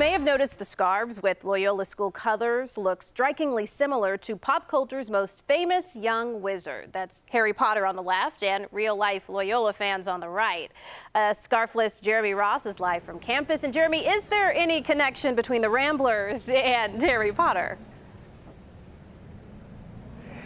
may have noticed the scarves with Loyola school colors look strikingly similar to pop culture's most famous young wizard. That's Harry Potter on the left and real-life Loyola fans on the right. Scarfless Jeremy Ross is live from campus. And Jeremy, is there any connection between the Ramblers and Harry Potter?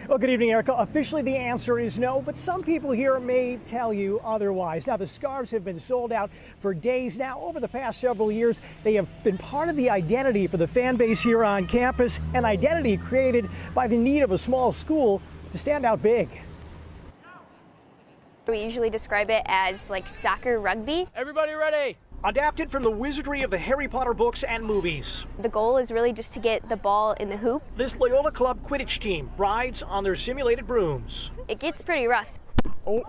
Well, good evening, Erica. Officially, the answer is no, but some people here may tell you otherwise. Now, the scarves have been sold out for days now. Over the past several years, they have been part of the identity for the fan base here on campus, an identity created by the need of a small school to stand out big. We usually describe it as like soccer rugby. Everybody ready? Adapted from the wizardry of the Harry Potter books and movies. The goal is really just to get the ball in the hoop. This Loyola Club Quidditch team rides on their simulated brooms. It gets pretty rough. Oh.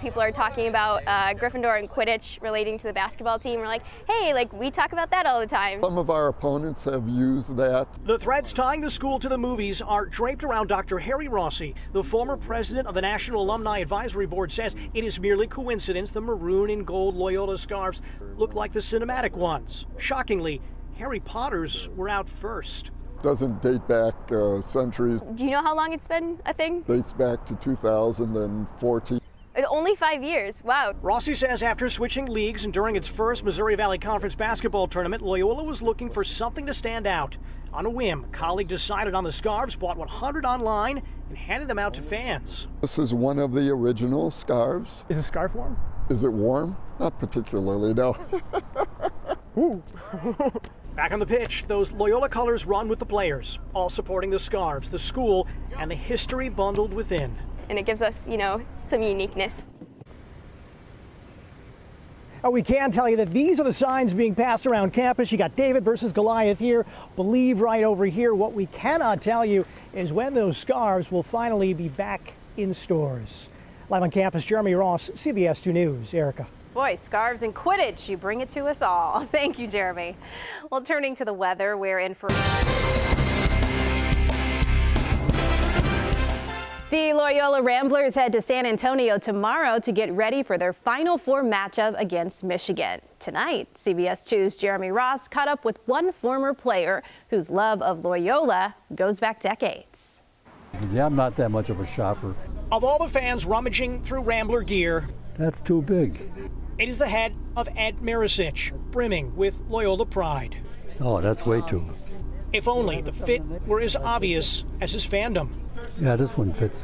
People are talking about Gryffindor and Quidditch relating to the basketball team. We're like, hey, we talk about that all the time. Some of our opponents have used that. The threads tying the school to the movies are draped around Dr. Harry Rossi. The former president of the National Alumni Advisory Board says it is merely coincidence the maroon and gold Loyola scarves look like the cinematic ones. Shockingly, Harry Potter's were out first. Doesn't date back centuries. Do you know how long it's been a thing? Dates back to 2014. Only 5 years. Wow. Rossi says after switching leagues and during its first Missouri Valley Conference basketball tournament, Loyola was looking for something to stand out. On a whim, a colleague decided on the scarves, bought 100 online, and handed them out to fans. This is one of the original scarves. Is the scarf warm? Is it warm? Not particularly, no. Ooh. Back on the pitch, those Loyola colors run with the players, all supporting the scarves, the school, and the history bundled within. And it gives us, some uniqueness. Oh, we can tell you that these are the signs being passed around campus. You got David versus Goliath here, Believe right over here. What we cannot tell you is when those scarves will finally be back in stores. Live on campus, Jeremy Ross, CBS 2 News. Erica. Boy, scarves and Quidditch, you bring it to us all. Thank you, Jeremy. Well, turning to the weather, we're in for... The Loyola Ramblers head to San Antonio tomorrow to get ready for their Final Four matchup against Michigan. Tonight, CBS 2's Jeremy Ross caught up with one former player whose love of Loyola goes back decades. Yeah, I'm not that much of a shopper. Of all the fans rummaging through Rambler gear, that's too big. It is the head of Ed Marisich, brimming with Loyola pride. Oh, that's way too. If only the fit were as obvious as his fandom. Yeah, this one fits.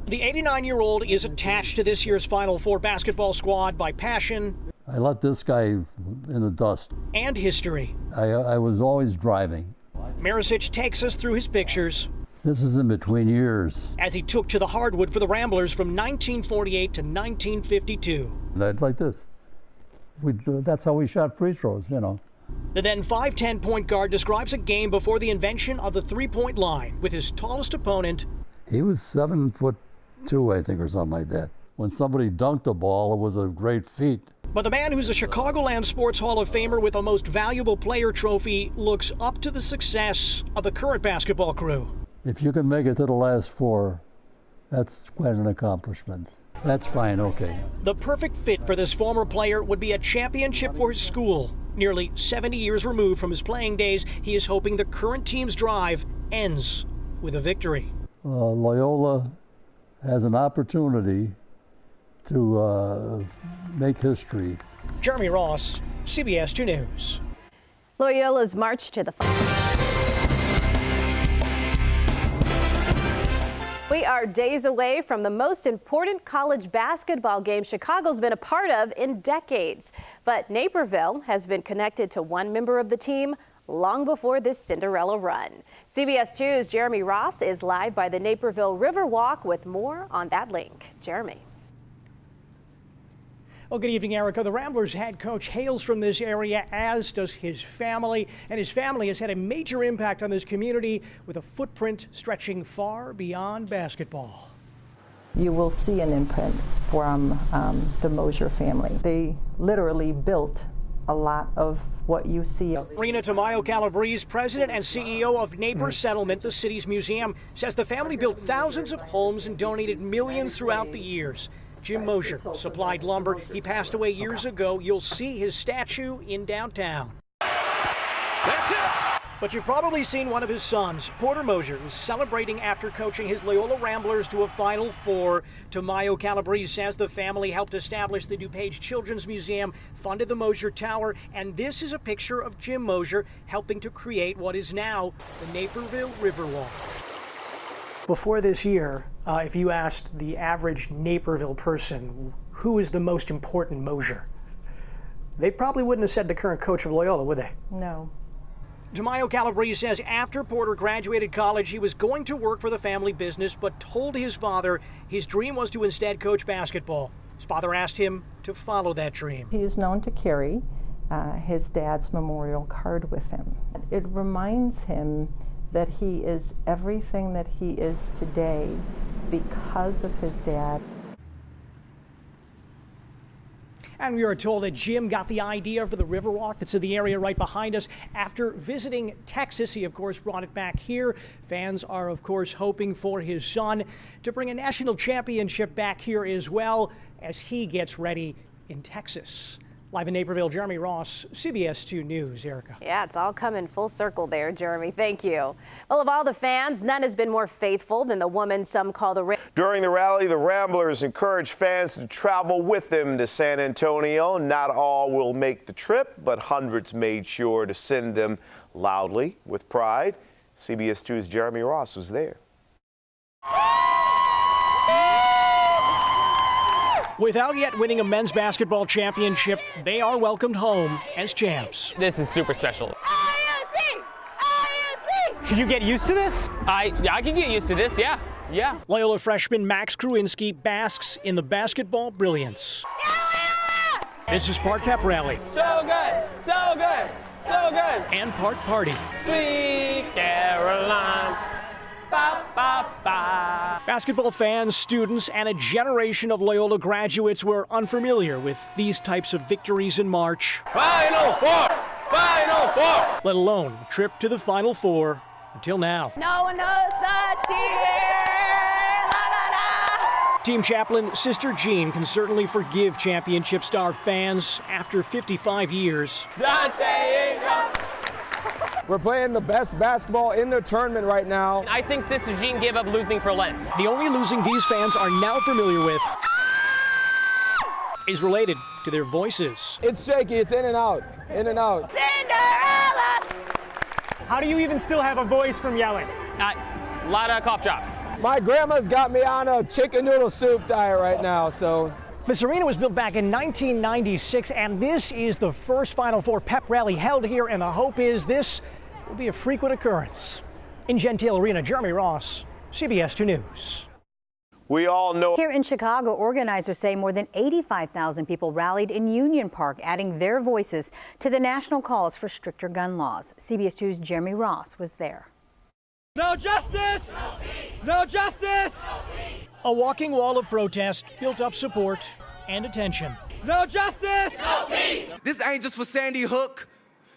The 89-year-old is attached to this year's Final Four basketball squad by passion. I let this guy in the dust. And history. I was always driving. Marisich takes us through his pictures. This is in between years. As he took to the hardwood for the Ramblers from 1948 to 1952. And like this. That's how we shot free throws, The then 5'10" point guard describes a game before the invention of the three-point line with his tallest opponent. He was 7'2", I think, or something like that. When somebody dunked a ball, it was a great feat. But the man who's a Chicagoland Sports Hall of Famer with a Most Valuable Player trophy looks up to the success of the current basketball crew. If you can make it to the last four, that's quite an accomplishment. That's fine, okay. The perfect fit for this former player would be a championship for his school. Nearly 70 years removed from his playing days, he is hoping the current team's drive ends with a victory. Loyola has an opportunity to make history. Jeremy Ross, CBS 2 News. Loyola's march to the final. We are days away from the most important college basketball game Chicago's been a part of in decades. But Naperville has been connected to one member of the team long before this Cinderella run. CBS 2's Jeremy Ross is live by the Naperville Riverwalk with more on that link. Jeremy. Well, good evening, Erica. The Ramblers head coach hails from this area, as does his family. And his family has had a major impact on this community with a footprint stretching far beyond basketball. You will see an imprint from the Mosier family. They literally built a lot of what you see. Rena Tamayo Calabrese, president and CEO of Neighbor Settlement, the city's museum, says the family built thousands of homes and donated millions throughout the years. Jim Mosier supplied lumber. He passed away years ago. You'll see his statue in downtown. That's it! But you've probably seen one of his sons. Porter Mosier is celebrating after coaching his Loyola Ramblers to a Final Four. Tamayo Calabrese says the family helped establish the DuPage Children's Museum, funded the Mosier Tower, and this is a picture of Jim Mosier helping to create what is now the Naperville Riverwalk. Before this year, if you asked the average Naperville person who is the most important Mosier, they probably wouldn't have said the current coach of Loyola, would they? No. Tamayo Calabrese says after Porter graduated college, he was going to work for the family business, but told his father his dream was to instead coach basketball. His father asked him to follow that dream. He is known to carry his dad's memorial card with him. It reminds him that he is everything that he is today because of his dad. And we are told that Jim got the idea for the Riverwalk that's in the area right behind us after visiting Texas. He, of course, brought it back here. Fans are, of course, hoping for his son to bring a national championship back here as well as he gets ready in Texas. Live in Naperville, Jeremy Ross, CBS 2 News. Erica. Yeah, it's all coming full circle there, Jeremy. Thank you. Well, of all the fans, none has been more faithful than the woman some call the... During the rally, the Ramblers encouraged fans to travel with them to San Antonio. Not all will make the trip, but hundreds made sure to send them loudly with pride. CBS 2's Jeremy Ross was there. Without yet winning a men's basketball championship, they are welcomed home as champs. This is super special. Should you get used to this? I can get used to this, yeah. Loyola freshman Max Krewinski basks in the basketball brilliance. This is part pep rally. So good, so good, so good. And part party. Sweet Caroline. Ba, ba, ba. Basketball fans, students, and a generation of Loyola graduates were unfamiliar with these types of victories in March. Final Four! Final Four! Let alone a trip to the Final Four until now. No one knows the cheer. La, la, la. Team chaplain Sister Jean can certainly forgive championship-starved fans after 55 years. Dante Ingram. We're playing the best basketball in the tournament right now. I think Sister Jean gave up losing for Lent. The only losing these fans are now familiar with is related to their voices. It's shaky, it's in and out, in and out. Cinderella. How do you even still have a voice from yelling? A lot of cough drops. My grandma's got me on a chicken noodle soup diet right now, so. This arena was built back in 1996, and this is the first Final Four pep rally held here, and the hope is this will be a frequent occurrence. In Gentile Arena, Jeremy Ross, CBS 2 News. We all know. Here in Chicago, organizers say more than 85,000 people rallied in Union Park, adding their voices to the national calls for stricter gun laws. CBS 2's Jeremy Ross was there. No justice! No justice! A walking wall of protest built up support and attention. No justice! No peace! This ain't just for Sandy Hook.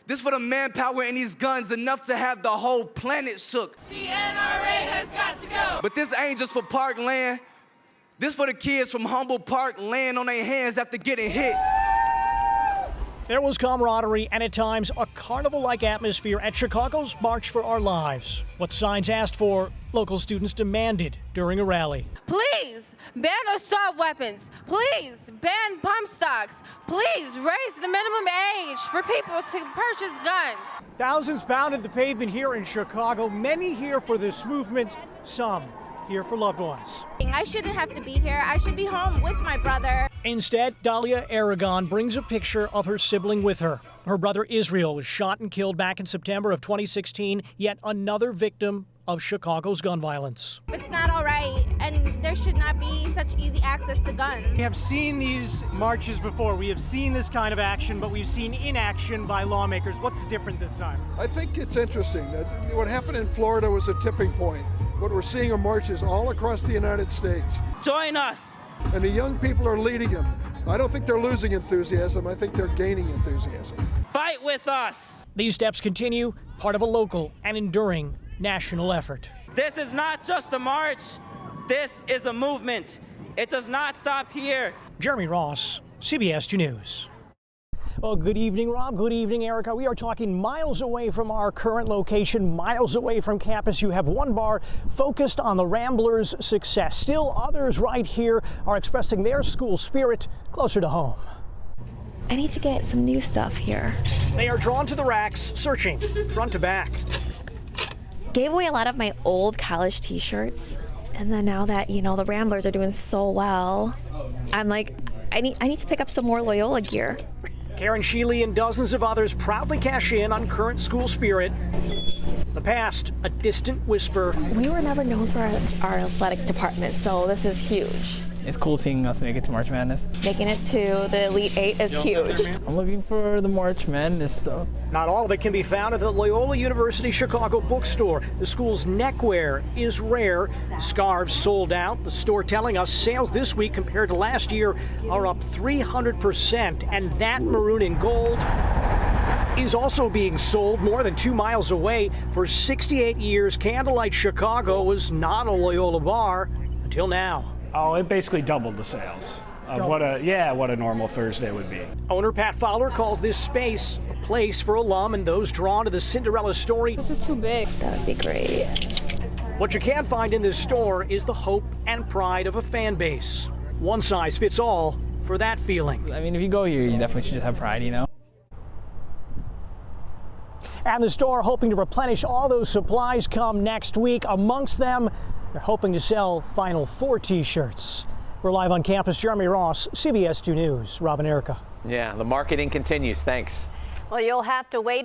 This for the manpower in these guns, enough to have the whole planet shook. The NRA has got to go! But this ain't just for Parkland. This for the kids from Humboldt Park laying on their hands after getting hit. There was camaraderie and at times a carnival-like atmosphere at Chicago's March for Our Lives. What signs asked for, local students demanded during a rally. Please ban assault weapons. Please ban bump stocks. Please raise the minimum age for people to purchase guns. Thousands pounded the pavement here in Chicago, many here for this movement, some here for loved ones. I shouldn't have to be here. I should be home with my brother. Instead, Dahlia Aragon brings a picture of her sibling with her. Her brother Israel was shot and killed back in September of 2016, yet another victim of Chicago's gun violence. It's not all right, and there should not be such easy access to guns. We have seen these marches before. We have seen this kind of action, but we've seen inaction by lawmakers. What's different this time? I think it's interesting that what happened in Florida was a tipping point. What we're seeing are marches all across the United States. Join us. And the young people are leading them. I don't think they're losing enthusiasm. I think they're gaining enthusiasm. Fight with us. These steps continue, part of a local and enduring national effort. This is not just a march. This is a movement. It does not stop here. Jeremy Ross, CBS 2 News. Well, good evening, Rob. Good evening, Erica. We are talking miles away from our current location, miles away from campus. You have one bar focused on the Ramblers' success. Still, others right here are expressing their school spirit closer to home. I need to get some new stuff here. They are drawn to the racks, searching front to back. Gave away a lot of my old college t-shirts. And then now that, you know, the Ramblers are doing so well, I'm like, I need to pick up some more Loyola gear. Karen Sheely and dozens of others proudly cash in on current school spirit. The past, a distant whisper. We were never known for our athletic department, so this is huge. It's cool seeing us make it to March Madness. Making it to the Elite Eight is huge. I'm looking for the March Madness stuff. Not all of it can be found at the Loyola University Chicago bookstore. The school's neckwear is rare. The scarves sold out. The store telling us sales this week compared to last year are up 300%. And that maroon and gold is also being sold more than 2 miles away. For 68 years, Candlelight Chicago was not a Loyola bar until now. Oh, it basically doubled the sales of what a normal Thursday would be. Owner Pat Fowler calls this space a place for alum and those drawn to the Cinderella story. This is too big. That would be great. What you can find in this store is the hope and pride of a fan base. One size fits all for that feeling. I mean, if you go here, you definitely should just have pride, you know? And the store hoping to replenish all those supplies come next week. Amongst them, they're hoping to sell Final Four t-shirts. We're live on campus. Jeremy Ross, CBS 2 News. Rob and Erica. Yeah, the marketing continues. Thanks. Well, you'll have to wait